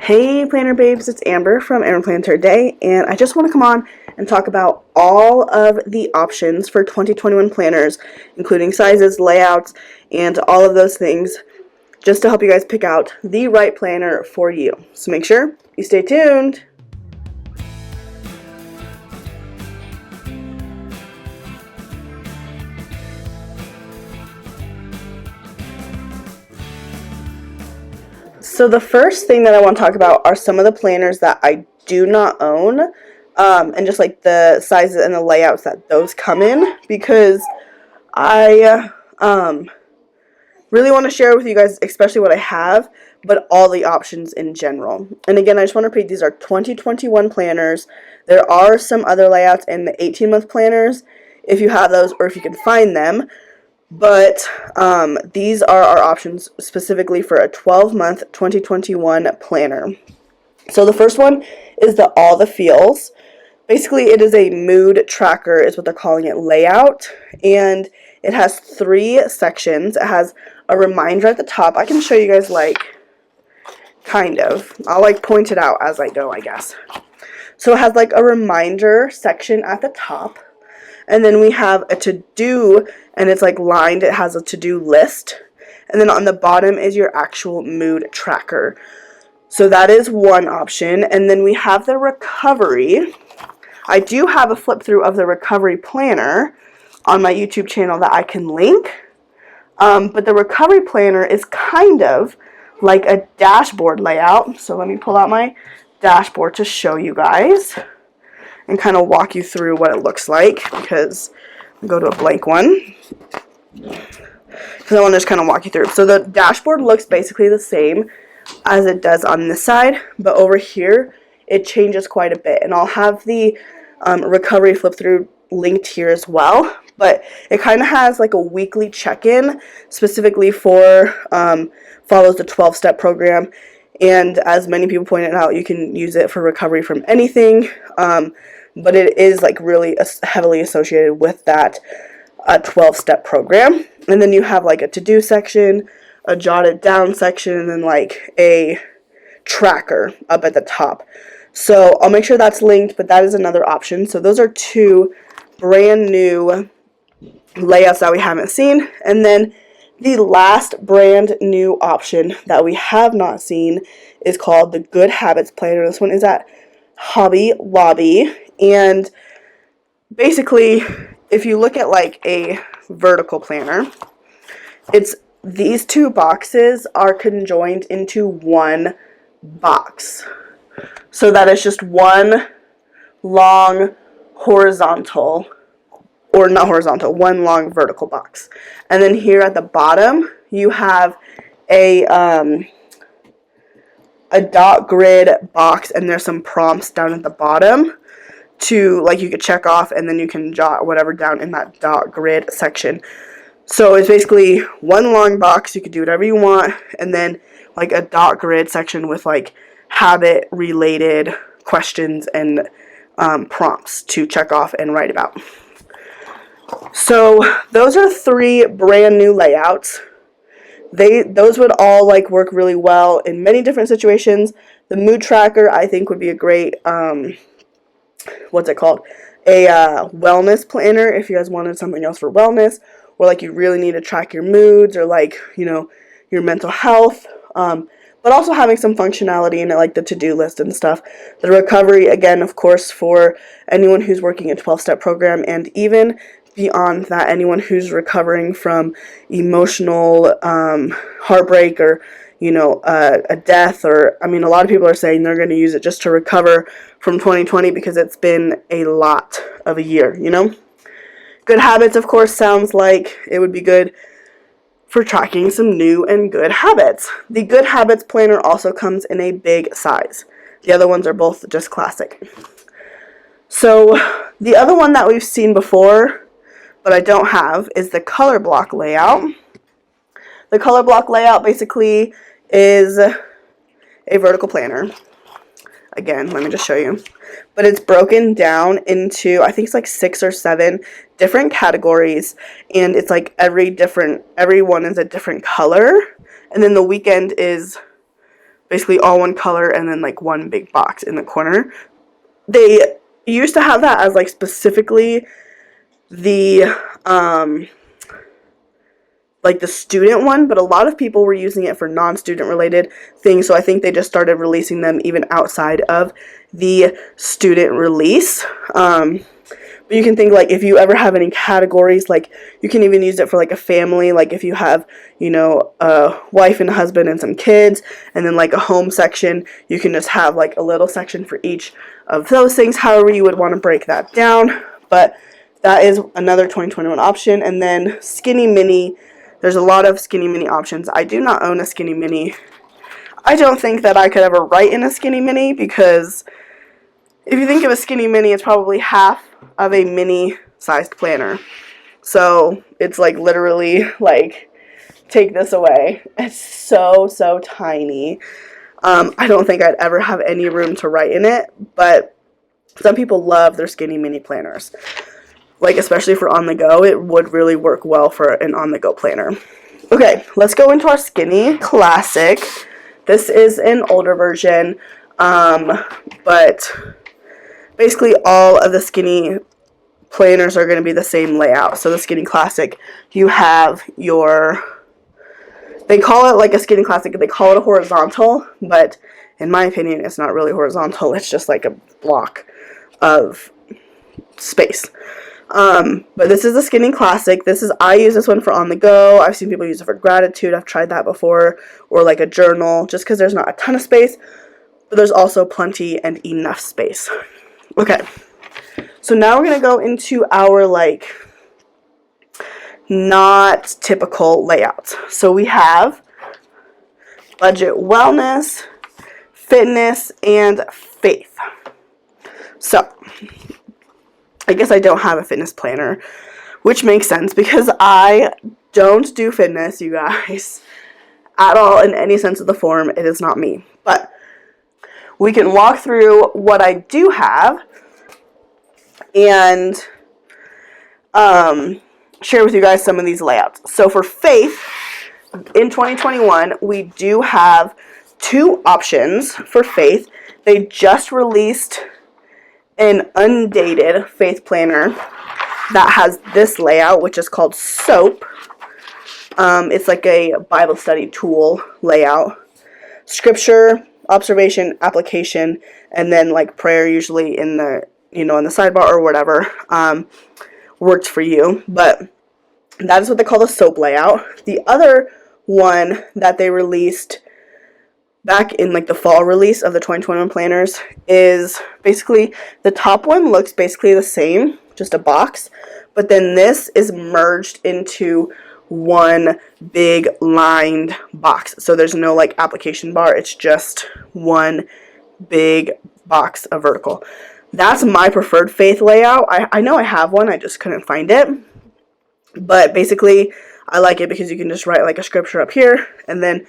Hey planner babes, it's Amber from AmberPlansHerDay, and I just want to come on and talk about all of the options for 2021 planners, including sizes, layouts, and all of those things, just to help you guys pick out the right planner for you. So make sure you stay tuned. So the first thing that I want to talk about are some of the planners that I do not own, and just like the sizes and the layouts that those come in, because I really want to share with you guys, especially what I have, but all the options in general. And again, I just want to repeat, these are 2021 planners. There are some other layouts in the 18-month planners, if you have those or if you can find them. But these are our options specifically for a 12-month 2021 planner. So the first one is the All the Feels. Basically, it is a mood tracker is what they're calling it, layout. And it has 3 sections. It has a reminder at the top. I can show you guys, like, kind of. I'll, like, point it out as I go, I guess. So it has, like, a reminder section at the top. And then we have a to-do, and it's like lined. It has a to-do list. And then on the bottom is your actual mood tracker. So that is one option. And then we have the recovery. I do have a flip through of the recovery planner on my YouTube channel that I can link. But the recovery planner is kind of like a dashboard layout. So let me pull out my dashboard to show you guys and kind of walk you through what it looks like, because I'll go to a blank one because I want to just kind of walk you through. So the dashboard looks basically the same as it does on this side, but over here it changes quite a bit, and I'll have the recovery flip through linked here as well. But it kind of has like a weekly check-in specifically for follows the 12-step program, and as many people pointed out, you can use it for recovery from anything. But it is like really heavily associated with that 12-step program. And then you have like a to-do section, a jotted down section, and then like a tracker up at the top. So I'll make sure that's linked, but that is another option. So those are 2 brand new layouts that we haven't seen. And then the last brand new option that we have not seen is called the Good Habits Planner. This one is at Hobby Lobby. And basically, if you look at like a vertical planner, it's these 2 boxes are conjoined into one box. So that is just one long horizontal, or not horizontal, one long vertical box. And then here at the bottom, you have a dot grid box, and there's some prompts down at the bottom to, like, you could check off, and then you can jot whatever down in that dot grid section. So it's basically one long box. You could do whatever you want, and then like a dot grid section with like habit related questions and prompts to check off and write about. So those are 3 brand new layouts. Those would all like work really well in many different situations. The mood tracker, I think, would be a great what's it called, a wellness planner if you guys wanted something else for wellness, or like you really need to track your moods, or like, you know, your mental health, but also having some functionality in it, like the to-do list and stuff. The recovery, again, of course, for anyone who's working a 12-step program, and even beyond that, anyone who's recovering from emotional heartbreak, or, you know, a death, or, I mean, a lot of people are saying they're going to use it just to recover from 2020 because it's been a lot of a year, you know. Good Habits, of course, sounds like it would be good for tracking some new and good habits. The Good Habits Planner also comes in a big size. The other ones are both just classic. So the other one that we've seen before, but I don't have, is the color block layout. The color block layout basically is a vertical planner. Again, let me just show you. But it's broken down into, I think it's like 6 or 7 different categories, and it's like every one is a different color, and then the weekend is basically all one color and then like one big box in the corner. They used to have that as like specifically the like the student one, but a lot of people were using it for non-student related things, so I think they just started releasing them even outside of the student release. But you can think, like, if you ever have any categories, like, you can even use it for, like, a family, like, if you have, you know, a wife and a husband and some kids, and then, like, a home section, you can just have, like, a little section for each of those things, however you would want to break that down. But that is another 2021 option. And then Skinny Mini, there's a lot of Skinny Mini options. I do not own a Skinny Mini. I don't think that I could ever write in a Skinny Mini, because if you think of a Skinny Mini, it's probably half of a mini sized planner. So it's like literally like, take this away. It's so tiny. I don't think I'd ever have any room to write in it, but some people love their Skinny Mini planners. Like, especially for on the go, it would really work well for an on the go planner. Okay, let's go into our Skinny Classic. This is an older version, but basically all of the Skinny planners are going to be the same layout. So the Skinny Classic, you have your, they call it like a Skinny Classic, they call it a horizontal, but in my opinion, it's not really horizontal. It's just like a block of space. But this is the Skinny Classic. I use this one for on the go. I've seen people use it for gratitude. I've tried that before, or like a journal, just because there's not a ton of space, but there's also plenty and enough space. Okay, so now we're going to go into our, like, not typical layouts. So we have budget, wellness, fitness, and faith. So I guess I don't have a fitness planner, which makes sense because I don't do fitness, you guys, at all in any sense of the form. It is not me. But we can walk through what I do have and share with you guys some of these layouts. So for faith, in 2021, we do have 2 options for faith. They just released an undated faith planner that has this layout, which is called SOAP. It's like a Bible study tool layout. Scripture, observation, application, and then like prayer, usually in the, you know, in the sidebar or whatever works for you. But that is what they call the SOAP layout. The other one that they released back in like the fall release of the 2021 planners is basically, the top one looks basically the same, just a box, but then this is merged into one big lined box. So there's no like application bar, it's just one big box of vertical. That's my preferred faith layout. I know I have one, I just couldn't find it. But basically, I like it because you can just write like a scripture up here and then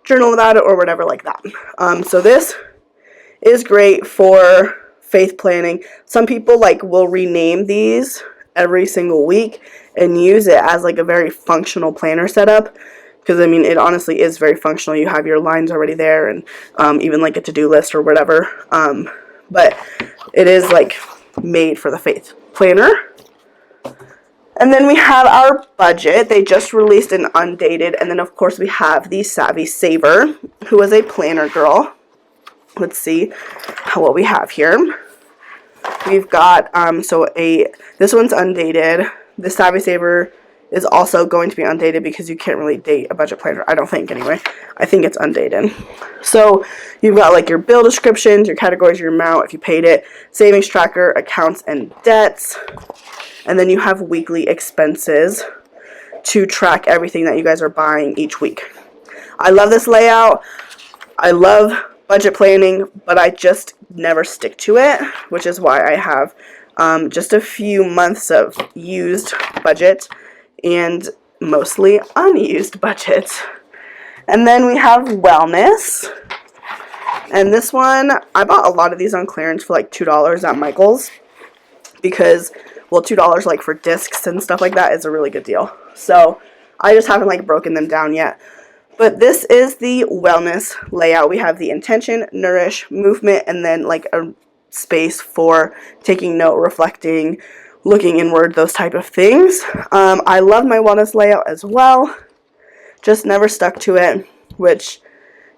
journal about it or whatever like that. So this is great for faith planning. Some people like will rename these every single week and use it as like a very functional planner setup, because I mean it honestly is very functional. You have your lines already there and even like a to-do list or whatever, but it is like made for the faith planner. And then we have our budget. They just released an undated. And then, of course, we have the Savvy Saver, who is a planner girl. Let's see what we have here. We've got, this one's undated. The Savvy Saver is also going to be undated because you can't really date a budget planner. I don't think, anyway. I think it's undated. So you've got, like, your bill descriptions, your categories, your amount, if you paid it, savings tracker, accounts, and debts. And then you have weekly expenses to track everything that you guys are buying each week. I love this layout. I love budget planning, but I just never stick to it, which is why I have just a few months of used budget and mostly unused budget. And then we have wellness. And this one, I bought a lot of these on clearance for like $2 at Michael's because, well, $2 like for discs and stuff like that is a really good deal. So I just haven't like broken them down yet. But this is the wellness layout. We have the intention, nourish, movement, and then like a space for taking note, reflecting, looking inward, those type of things. I love my wellness layout as well. Just never stuck to it, which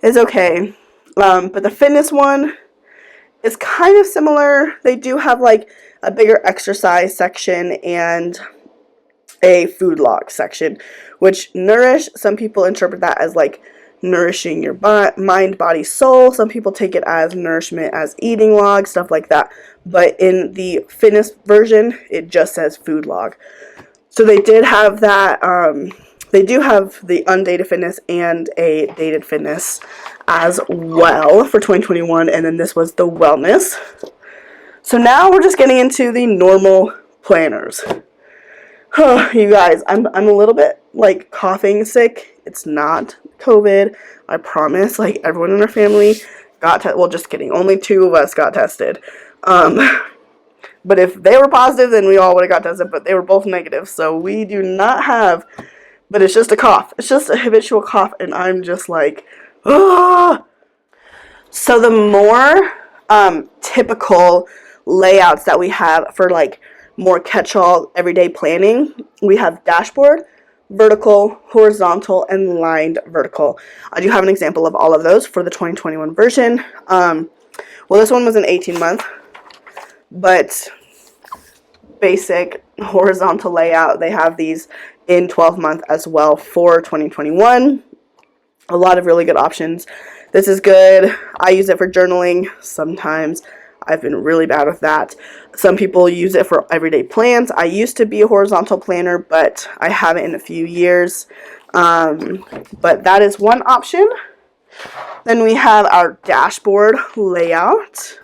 is okay. But the fitness one is kind of similar. They do have like a bigger exercise section and a food log section, which nourish, some people interpret that as like nourishing your mind, body, soul. Some people take it as nourishment, as eating log, stuff like that. But in the fitness version, it just says food log. So they did have that. They do have the undated fitness and a dated fitness as well for 2021, and then this was the wellness. So now we're just getting into the normal planners. You guys, I'm a little bit like coughing sick. It's not COVID, I promise. Like, everyone in our family got well, just kidding, only 2 of us got tested. But if they were positive, then we all would have got tested, but they were both negative, so we do not have. But it's just a cough. It's just a habitual cough, and I'm just like, ah. So the more typical layouts that we have for like more catch-all everyday planning, we have dashboard, vertical, horizontal, and lined vertical. I do have an example of all of those for the 2021 version. Well, this one was an 18-month, but basic horizontal layout. They have these in 12-month as well for 2021. A lot of really good options. This is good. I use it for journaling sometimes. I've been really bad with that. Some people use it for everyday plans. I used to be a horizontal planner, but I haven't in a few years. But that is one option. Then we have our dashboard layout.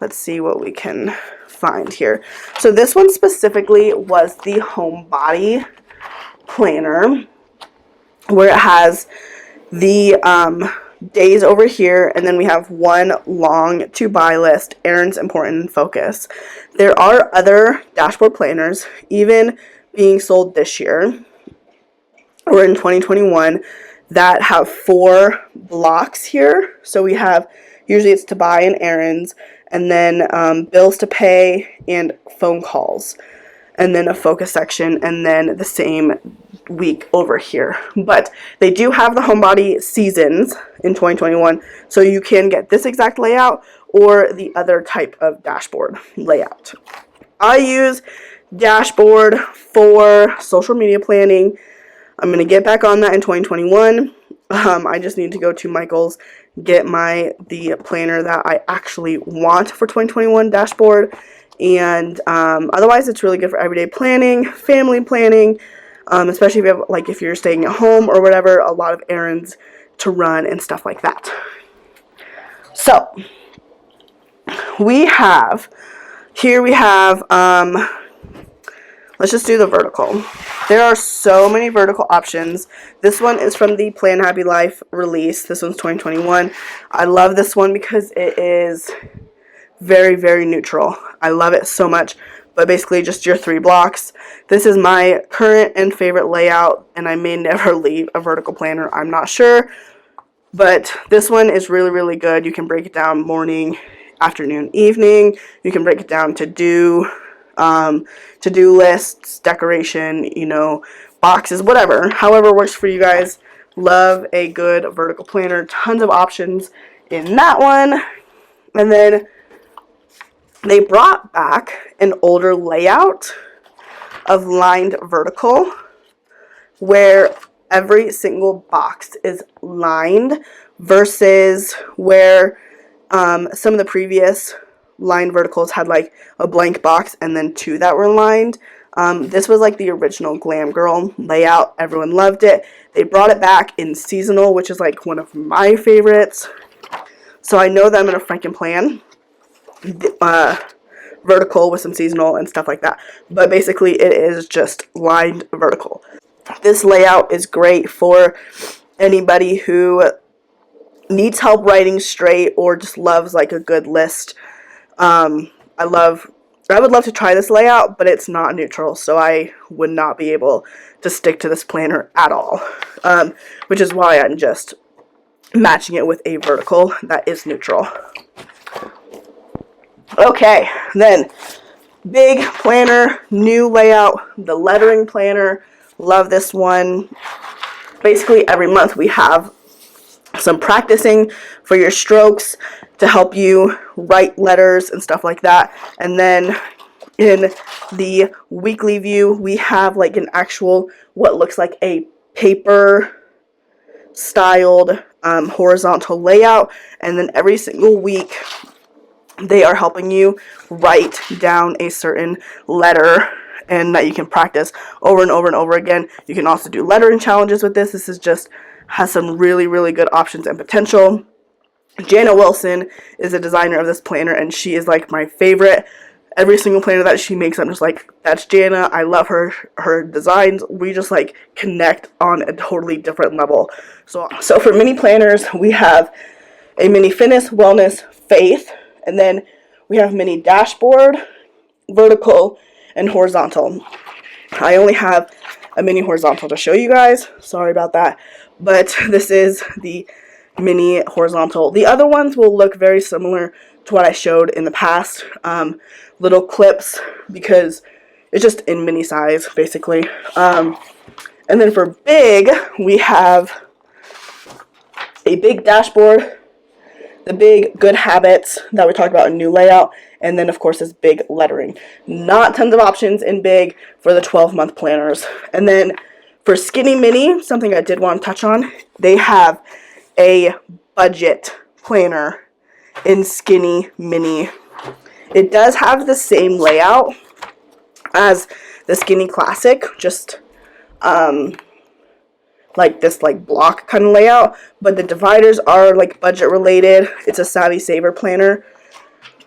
Let's see what we can find here. So this one specifically was the homebody planner, where it has the days over here, and then we have one long to buy list, errands, important, and focus. There are other dashboard planners even being sold this year or in 2021 that have 4 blocks here. So we have, usually it's to buy and errands, and then bills to pay and phone calls, and then a focus section, and then the same week over here. But they do have the homebody seasons in 2021, so you can get this exact layout or the other type of dashboard layout. I use dashboard for social media planning. I'm going to get back on that in 2021. I just need to go to Michael's, get the planner that I actually want for 2021 dashboard. And otherwise, it's really good for everyday planning, family planning, especially if you have, like, if you're staying at home or whatever, a lot of errands to run and stuff like that. So we have let's just do the vertical. There are so many vertical options. This one is from the Plan Happy Life release. This one's 2021. I love this one because it is very, very neutral. I love it so much. But basically just your 3 blocks. This is my current and favorite layout, and I may never leave a vertical planner. I'm not sure. But this one is really, really good. You can break it down morning, afternoon, evening. You can break it down to-do lists, decoration, boxes, whatever. However works for you guys. Love a good vertical planner. Tons of options in that one. And then they brought back an older layout of lined vertical, where every single box is lined, versus where some of the previous lined verticals had like a blank box and then 2 that were lined. This was like the original Glam Girl layout. Everyone loved it. They brought it back in seasonal, which is like one of my favorites. So I know that I'm going to freaking plan vertical with some seasonal and stuff like that. But basically it is just lined vertical. This layout is great for anybody who needs help writing straight or just loves like a good list. I love I would love to try this layout, but it's not neutral, so I would not be able to stick to this planner at all, which is why I'm just matching it with a vertical that is neutral. Okay, then big planner, new layout, the lettering planner. Love this one. Basically every month we have some practicing for your strokes to help you write letters and stuff like that. And then in the weekly view, we have like an actual, what looks like a paper styled horizontal layout. And then every single week, they are helping you write down a certain letter and that you can practice over and over and over again. You can also do lettering challenges with this. This is just has some really, really good options and potential. Jana Wilson is a designer of this planner, and she is like my favorite. Every single planner that she makes, I'm just like, that's Jana. I love her designs. We just like connect on a totally different level. So for mini planners, we have a mini fitness, wellness, faith, and then we have mini dashboard, vertical, and horizontal. I only have a mini horizontal to show you guys. Sorry about that. But this is the mini horizontal. The other ones will look very similar to what I showed in the past. Little clips, because it's just in mini size, basically. And then for big, we have a big dashboard, the big good habits that we talked about in new layout, and then of course this big lettering. Not tons of options in big for the 12-month planners. And then for skinny mini, something I did want to touch on, they have a budget planner in skinny mini. It does have the same layout as the skinny classic, just like this like block kind of layout, but the dividers are like budget related. It's a Savvy Saver planner,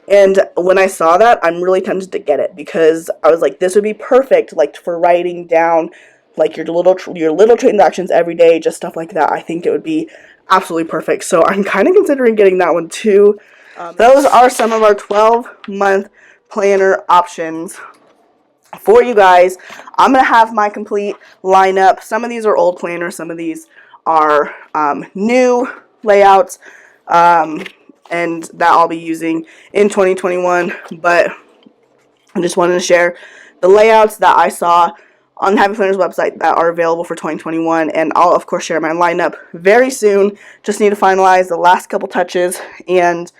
and when I saw that, I'm really tempted to get it because I was like, this would be perfect like for writing down like your little transactions every day, just stuff like that. I think it would be absolutely perfect. So I'm kind of considering getting that one too. Those are some of our 12-month planner options for you guys. I'm going to have my complete lineup. Some of these are old planners. Some of these are new layouts. And that I'll be using in 2021. But I just wanted to share the layouts that I saw on the Happy Planners website that are available for 2021. And I'll, of course, share my lineup very soon. Just need to finalize the last couple touches. And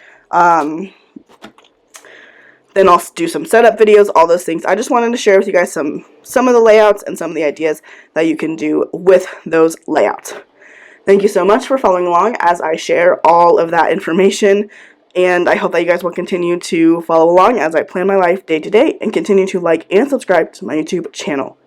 then I'll do some setup videos, all those things. I just wanted to share with you guys some of the layouts and some of the ideas that you can do with those layouts. Thank you so much for following along as I share all of that information, and I hope that you guys will continue to follow along as I plan my life day to day and continue to like and subscribe to my YouTube channel.